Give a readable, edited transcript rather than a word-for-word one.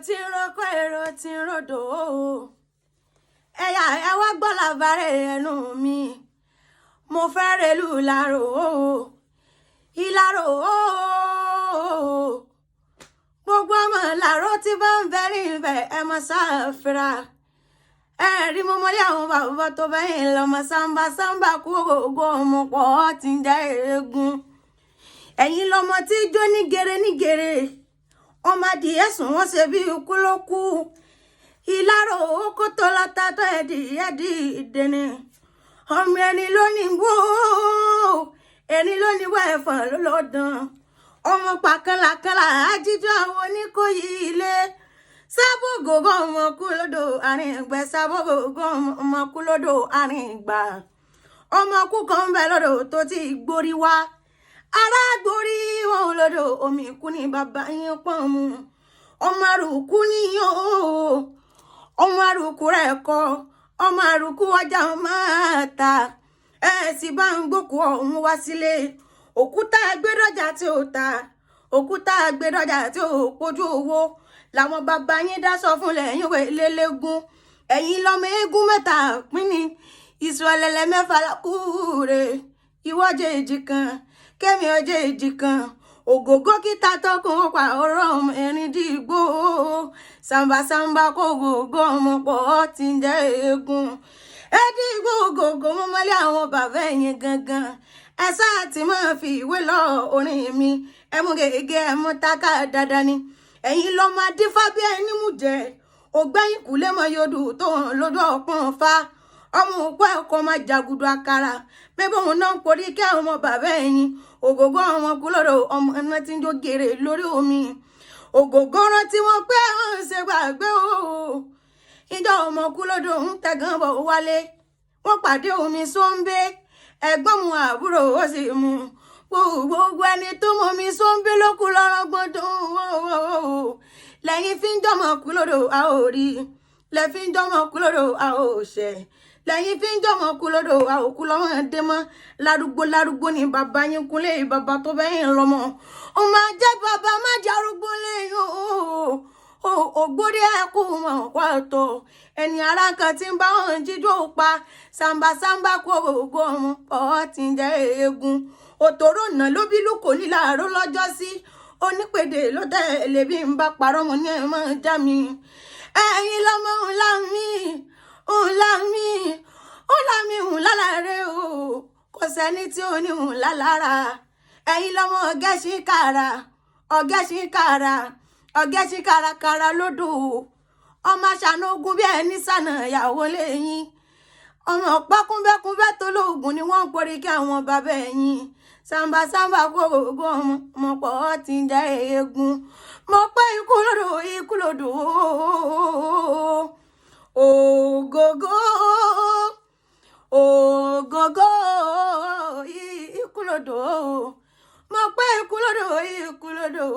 tí ń roko èrò tí ń rodò ẹ̀yà ẹ wá gbọ́ làbárẹ̀ ẹnu mi mo fẹ́ relú ìlàrò ìlàrò gbogbo ọmọ ìlàrò tí bá ń bẹ níbẹ̀ ẹ mọ sáfìrà ẹ rí mo mọ́lé àwọn bàbá tó bẹ́yìn lọ́mọ sáńbà sáńbà kú ògógó ọmọ pọ̀ tí ń jẹ́ eégún ẹ̀yin lọ́mọ tí jó ní gèrè ọmọ adìyẹ sùn wọ́n ṣe bí ikú ló kú ìlàrò kó tó látàtọ̀ ẹ̀dì ìdẹ́ni ọmọ ẹni ló ní gbó ẹni ló ní wá ẹ̀fọn lọ́dàn ọmọ pàkànlàkànlà àjíjọ àwọn oníkóyí ilé sábògògó ọmọ kú lódò àárín ìgbẹ́ sábògògó ọmọ kú lódò àárín ìgbà ọmọ kú kan ń bẹ lódò tó ti gbórí wá ará gbórí wọn lódò omi kú ní bàbá yín pọ́n mu ọmọ àrùkú níyàn ọmọ àrùkú rẹ̀ kọ́ ọmọ àrùkú ọjà máa ta ẹ sì bá ń gbókù ọ̀hún wá sílé òkúta gbẹdọjà tí ó ta òkúta gbẹdọjà tí ó pójú owó làwọn bàbá yín dá sọ fún lẹ́yìn wẹ lélẹgún ẹ̀yin lọmọ eégún mẹ́ta pín ní ìsọlẹlẹ mẹ́fà lákùúrẹ ìwọjẹ èjì kan kẹmi ọjẹ èjì kan ògógó kíta tọkùn pa ọ̀rọ̀ ọmọ ẹrin dìgbò sàmbàsàmbà kó ògógó ọmọ pọ̀ tí ń jẹ eégún ẹdìgbò ògógó mọmọlé àwọn bàbá ẹ̀yin gangan ẹ sáà tí máa fi ìwé lọ orin mi ẹ mú gègé ẹ mú tákà dáadáa ni ẹ̀yin lọmọ adífá bí ẹni mú jẹ ògbẹ́yìn kùlé mọ yodù tó hàn lójú ọpọ́n fa ọmọ òkú ẹ̀kọ́ máa jàgùdù àkàrà bébí òun náà ń porí kí àwọn ọmọ bàbá ẹ̀yin ògógó ọmọ kúlọ̀dọ̀ ọmọ náà ti ń jó gèrè lórí omi ògógó rántí wọn pé àwọn ń ṣe gbàgbé o ìjọ ọmọ kúlọ̀dọ̀ ń tẹ̀gàn bọ̀ wálé wọ́n pàdé omi sóńbé ẹ̀gbọ́n mu àbúrò ó sì mu gbogbo ẹni tó mọ mi sóńbé ló kú lọ́rọ́ gbọ́dọ̀ lẹ́yìn fi ń jọmọ kúlọ̀dọ̀ a ò rí lẹ́ fi ń jọmọ kúlọ̀dọ̀ a ò ṣẹ̀ lẹ́yìn fi ń jọmọ kúlọ̀dọ̀ a ò kú lọ́wọ́ dé mọ́ lárúgbó ni bàbá yín kúnlé bàbá tó bẹ́yìn lọ́mọ ó máa jẹ́ bàbá má jẹ́ arúgbó lẹ́yìn ògbórí ẹ̀kú mọ̀ pàtó ẹni ara kan tí ń bá wọn jíjó pa sàmbàsàmbà kó ògbó ọmọ pọ̀ tí ń jẹ́ eégún òtòrò nà ló bí lùkò nílàáró lọ́jọ́ sí onípèdè ló tẹ̀lé bí n bá parọ́ mo ní ẹ̀ mọ́ já mi ẹ̀yin lọ́mọ ńlá mi ńlá rẹ̀ o kò sẹ́ni tí ò ní ńlá lára ẹ̀yin lọ́mọ ọ̀gẹ́sìn kárakára lódò ọmọ aṣàna ogun bí ẹni sànà ìyàwó lẹ́yìn ọmọ pákúnbẹ́kúnbẹ́ tó lóògùn ni wọ́n ń porí kí àwọn bàbá ẹ̀yìn sàmbàsàmbà kó ògógó ọmọ pọ̀ tí ń jẹ́ eégún mo pé ikú lódò ògógó ikú lódò mo pé ikú lódò